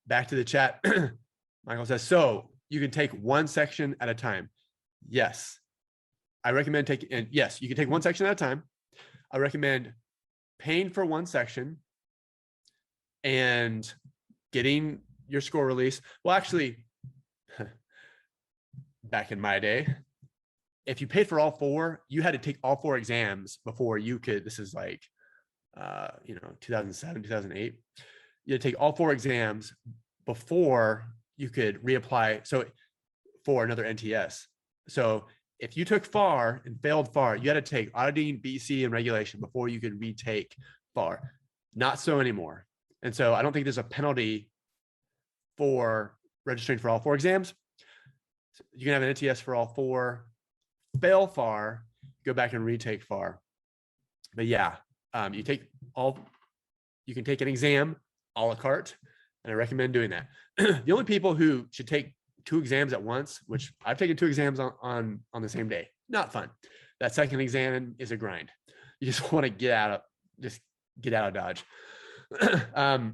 Back to the chat. Michael says, so you can take one section at a time. Yes. I recommend taking, and yes, you can take one section at a time. I recommend paying for one section and getting your score release. Well, actually, back in my day, if you paid for all four, you had to take all four exams before you could, this is like, 2007, 2008. You had to take all four exams before you could reapply. So for another NTS. So if you took FAR and failed FAR, you had to take auditing, BC, and regulation before you could retake FAR. Not so anymore. And so I don't think there's a penalty for registering for all four exams. So you can have an NTS for all four, fail FAR, go back and retake FAR. But yeah, you can take an exam a la carte, and I recommend doing that. The only people who should take two exams at once, which I've taken two exams on the same day, not fun. That second exam is a grind. You just want to get out of Dodge. The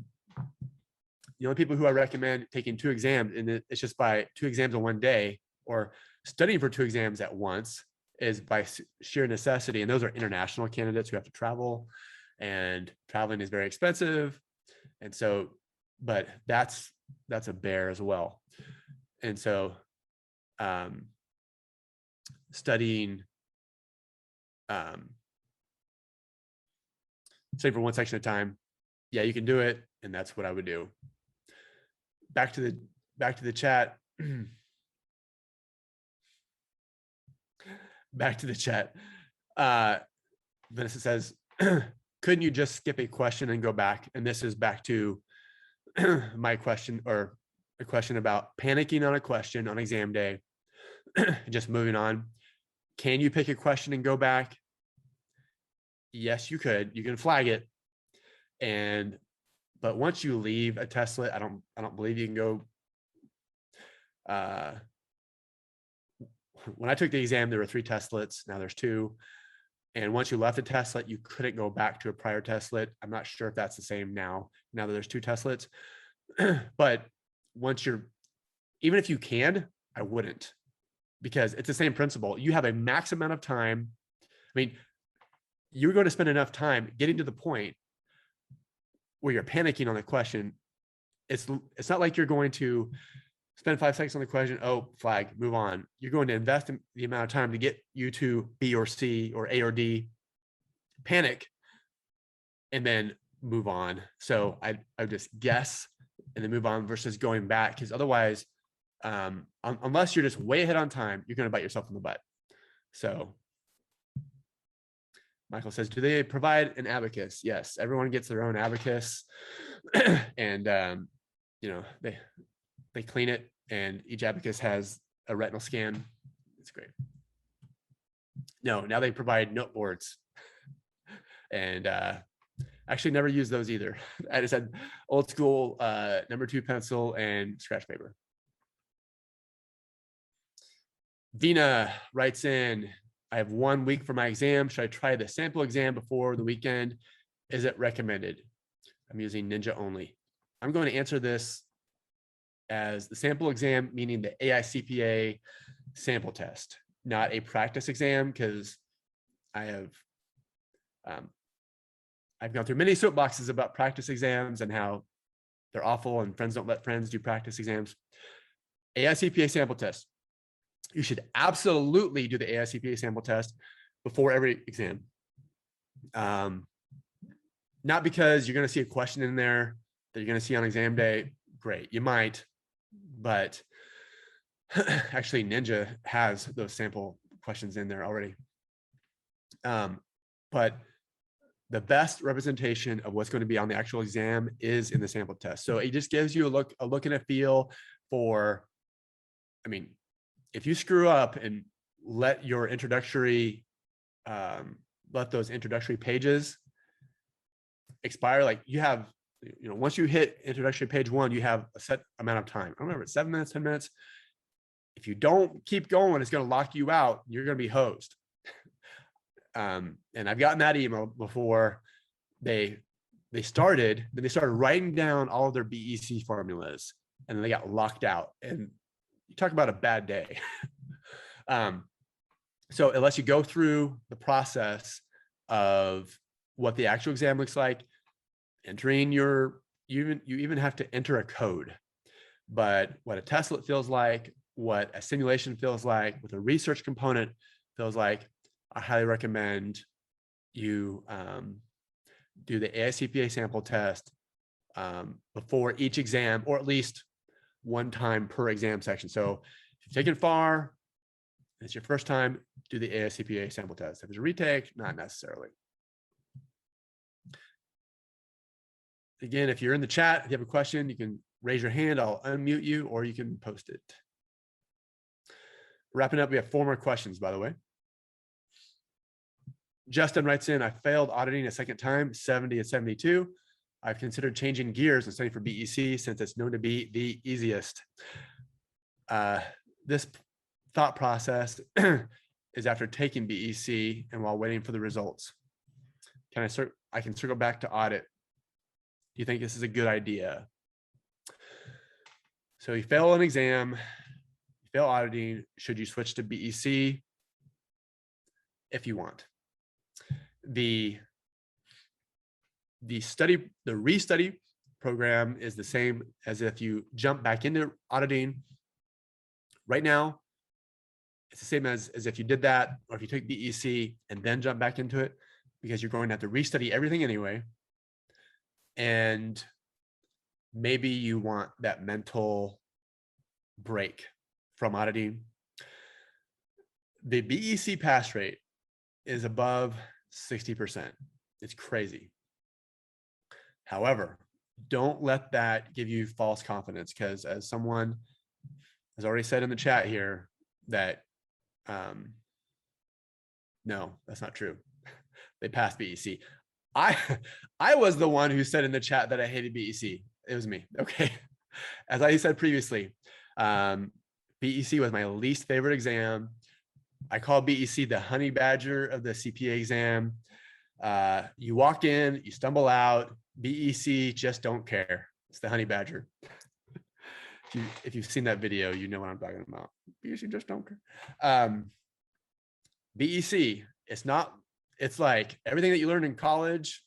only people who I recommend taking two exams, and it's just by two exams in one day, or studying for two exams at once, is by sheer necessity. And those are international candidates who have to travel, and traveling is very expensive. And so, but that's a bear as well. And so studying, say for one section at a time, yeah, you can do it. And that's what I would do. Back to the chat. Back to the chat. Vanessa says, couldn't you just skip a question and go back? And this is back to my question, or a question about panicking on a question on exam day, just moving on. Can you pick a question and go back? Yes, you could. You can flag it. But once you leave a testlet, I don't believe you can go. When I took the exam, there were 3 testlets. Now there's 2. And once you left a testlet, you couldn't go back to a prior testlet. I'm not sure if that's the same now that there's 2 testlets. But once even if you can, I wouldn't, because it's the same principle. You have a max amount of time. I mean, you're going to spend enough time getting to the point where you're panicking on the question. It's not like you're going to spend 5 seconds on the question, oh, flag, move on. You're going to invest in the amount of time to get you to B or C or A or D, panic, and then move on. So I would just guess and then move on versus going back, because otherwise, unless you're just way ahead on time, you're going to bite yourself in the butt. So Michael says, do they provide an abacus? Yes, everyone gets their own abacus, and they clean it, and each abacus has a retinal scan. It's great. No, now they provide note boards, and actually never use those either. I just had old school number 2 pencil and scratch paper. Vina writes in, I have 1 week for my exam. Should I try the sample exam before the weekend? Is it recommended? I'm using Ninja only. I'm going to answer this as the sample exam, meaning the AI-CPA sample test, not a practice exam, because I've gone through many soapboxes about practice exams and how they're awful and friends don't let friends do practice exams. AI-CPA sample test. You should absolutely do the AI-CPA sample test before every exam. Not because you're going to see a question in there that you're going to see on exam day. Great, you might, but actually Ninja has those sample questions in there already. But the best representation of what's going to be on the actual exam is in the sample test. So it just gives you a look and a feel for, I mean, if you screw up and let your introductory, let those introductory pages expire, like you have, once you hit introductory page 1, you have a set amount of time. I don't remember, it's 7 minutes, 10 minutes. If you don't keep going, it's going to lock you out. You're going to be hosed. And I've gotten that email before. They they started writing down all of their BEC formulas, and then they got locked out. And you talk about a bad day. So unless you go through the process of what the actual exam looks like, entering you even have to enter a code. But what a testlet feels like, what a simulation feels like, what a research component feels like, I highly recommend you do the AICPA sample test before each exam, or at least one time per exam section. So if you've taken FAR, it's your first time, do the AICPA sample test. If it's a retake, not necessarily. Again, if you're in the chat, if you have a question, you can raise your hand, I'll unmute you, or you can post it. Wrapping up, we have 4 more questions, by the way. Justin writes in, I failed auditing a second time, 70 and 72. I've considered changing gears and studying for BEC since it's known to be the easiest. This thought process is after taking BEC and while waiting for the results. I can circle back to audit. Do you think this is a good idea? So you fail an exam, you fail auditing, should you switch to BEC? If you want. The restudy program is the same as if you jump back into auditing. Right now, it's the same as if you did that, or if you take BEC and then jump back into it, because you're going to have to restudy everything anyway. And maybe you want that mental break from auditing. The BEC pass rate is above 60%. It's crazy. However, don't let that give you false confidence, because as someone has already said in the chat here, that no, that's not true. They passed BEC. I was the one who said in the chat that I hated BEC. It was me. Okay. As I said previously, BEC was my least favorite exam. I call BEC the honey badger of the CPA exam. You walk in, you stumble out. BEC just don't care. It's the honey badger. If you've seen that video, you know what I'm talking about. BEC just don't care. BEC, it's like everything that you learned in college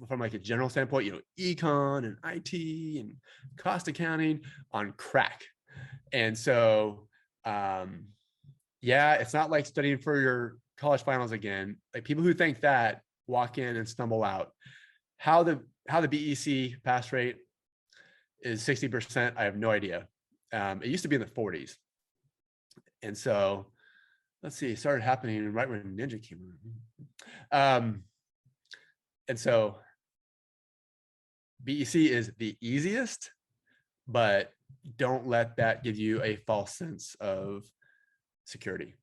from like a general standpoint, you know, econ and IT and cost accounting on crack. And so, yeah, it's not like studying for your college finals again. Like people who think that walk in and stumble out. How the BEC pass rate is 60%, I have no idea. It used to be in the 40s. And so, let's see, it started happening right when Ninja came on. And so BEC is the easiest, but don't let that give you a false sense of security.